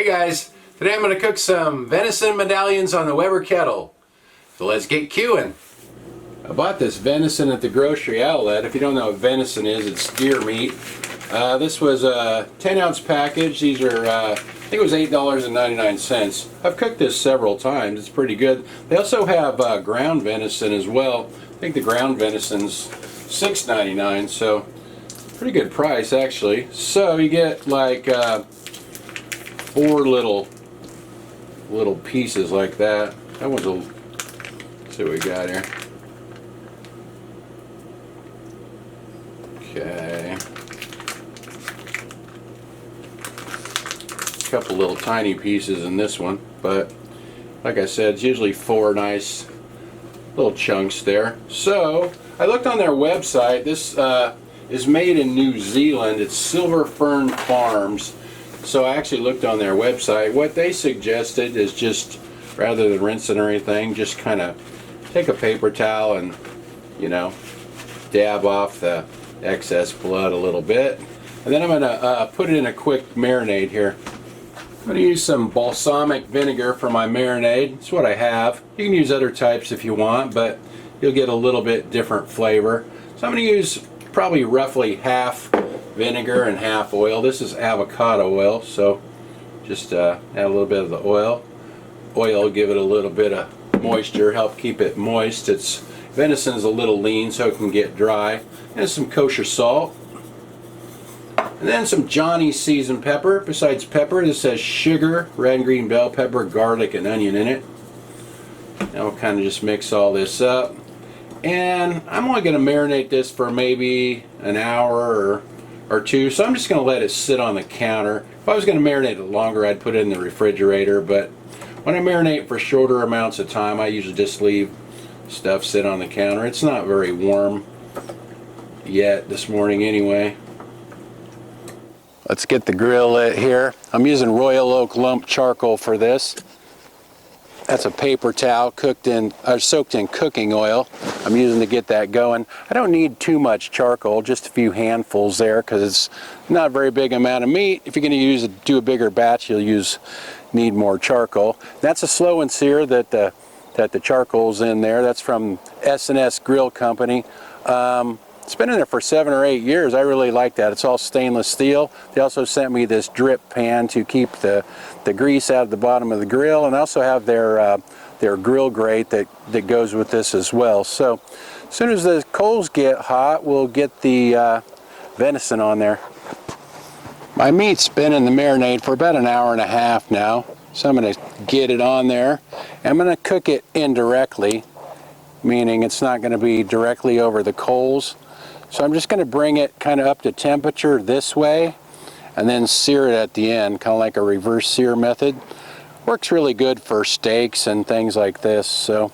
Hey guys, today I'm going to cook some venison medallions on the Weber Kettle. So let's get queuing. I bought this venison at the grocery outlet. If you don't know what venison is, it's deer meat. This was a 10-ounce package. These are, I think it was $8.99. I've cooked this several times. It's pretty good. They also have ground venison as well. I think the ground venison's $6.99, so pretty good price actually. So you get like 4 little pieces like that. That one's a, let's see what we got here. Okay. A couple little tiny pieces in this one, but like I said, it's usually 4 nice little chunks there. So I looked on their website. This is made in New Zealand. It's Silver Fern Farms. So I actually looked on their website. What they suggested is just, rather than rinsing or anything, just kind of take a paper towel and, you know, dab off the excess blood a little bit. And then I'm going to put it in a quick marinade here. I'm going to use some balsamic vinegar for my marinade. That's what I have. You can use other types if you want, but you'll get a little bit different flavor. So I'm going to use probably roughly half vinegar and half oil. This is avocado oil, so just add a little bit of the oil. Oil, give it a little bit of moisture, help keep it moist. Venison's a little lean, so it can get dry. And some kosher salt. And then some Johnny seasoned pepper. Besides pepper, this says sugar, red and green bell pepper, garlic, and onion in it. Now we'll kind of just mix all this up. And I'm only going to marinate this for maybe an hour or two, so I'm just going to let it sit on the counter. If I was going to marinate it longer, I'd put it in the refrigerator, but when I marinate for shorter amounts of time, I usually just leave stuff sit on the counter. It's not very warm yet this morning anyway. Let's get the grill lit here. I'm using Royal Oak lump charcoal for this. That's a paper towel soaked in cooking oil. I'm using to get that going. I don't need too much charcoal, just a few handfuls there, because it's not a very big amount of meat. If you're going to do a bigger batch, you'll need more charcoal. That's a slow and sear that the charcoal's in there. That's from S&S Grill Company. It's been in there for 7 or 8 years. I really like that. It's all stainless steel. They also sent me this drip pan to keep the grease out of the bottom of the grill, and I also have their grill grate that goes with this as well. So as soon as the coals get hot, we'll get the venison on there. My meat's been in the marinade for about an hour and a half now, so I'm going to get it on there. I'm going to cook it indirectly, meaning it's not going to be directly over the coals. So I'm just going to bring it kind of up to temperature this way and then sear it at the end, kind of like a reverse sear method. Works really good for steaks and things like this. So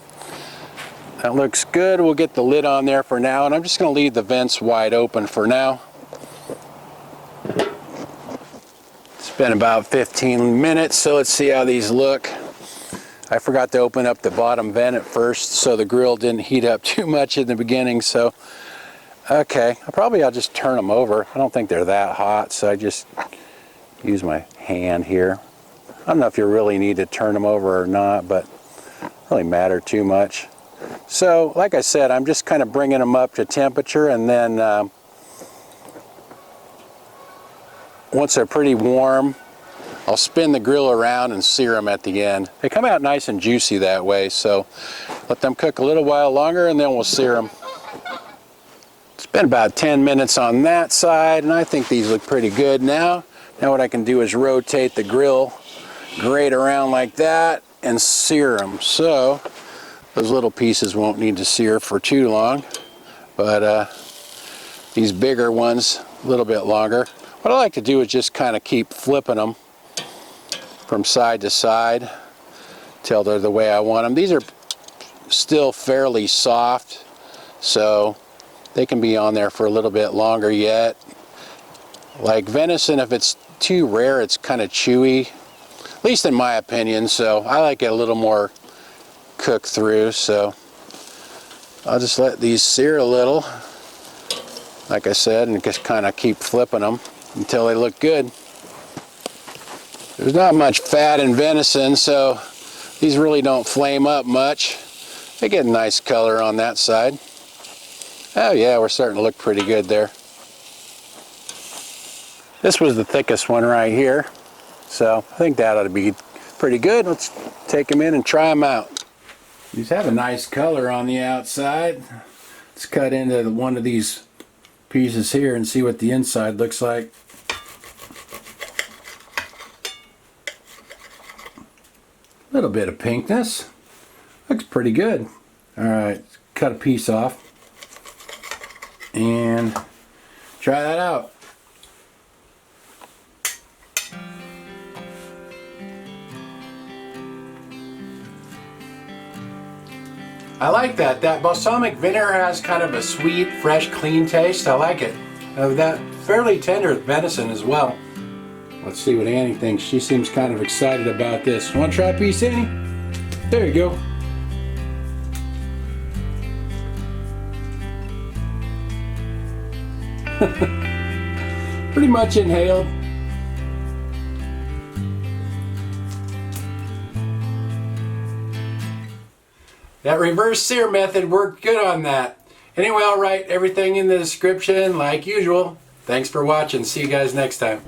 that looks good. We'll get the lid on there for now, and I'm just going to leave the vents wide open for now. It's been about 15 minutes, so let's see how these look. I forgot to open up the bottom vent at first, so the grill didn't heat up too much in the beginning. So okay, I'll just turn them over. I don't think they're that hot, so I just use my hand here. I don't know if you really need to turn them over or not, but it doesn't really matter too much. So, like I said, I'm just kind of bringing them up to temperature, and then once they're pretty warm, I'll spin the grill around and sear them at the end. They come out nice and juicy that way, so let them cook a little while longer, and then we'll sear them. It's been about 10 minutes on that side, and I think these look pretty good now. Now what I can do is rotate the grill grate around like that and sear them. So those little pieces won't need to sear for too long, but these bigger ones a little bit longer. What I like to do is just kind of keep flipping them from side to side till they're the way I want them. These are still fairly soft, so they can be on there for a little bit longer yet. Like venison, if it's too rare, it's kind of chewy, at least in my opinion, so I like it a little more cooked through. So I'll just let these sear a little, like I said, and just kind of keep flipping them until they look good. There's not much fat in venison, so these really don't flame up much. They get a nice color on that side. Oh yeah, we're starting to look pretty good there. This was the thickest one right here, so I think that ought to be pretty good. Let's take them in and try them out. These have a nice color on the outside. Let's cut into one of these pieces here and see what the inside looks like. A little bit of pinkness. Looks pretty good. Alright, cut a piece off and try that out. I like that. That balsamic vinegar has kind of a sweet, fresh, clean taste. I like it. That fairly tender venison as well. Let's see what Annie thinks. She seems kind of excited about this. Want to try a piece, Annie? There you go. Pretty much inhaled. That reverse sear method worked good on that. Anyway, I'll write everything in the description like usual. Thanks for watching. See you guys next time.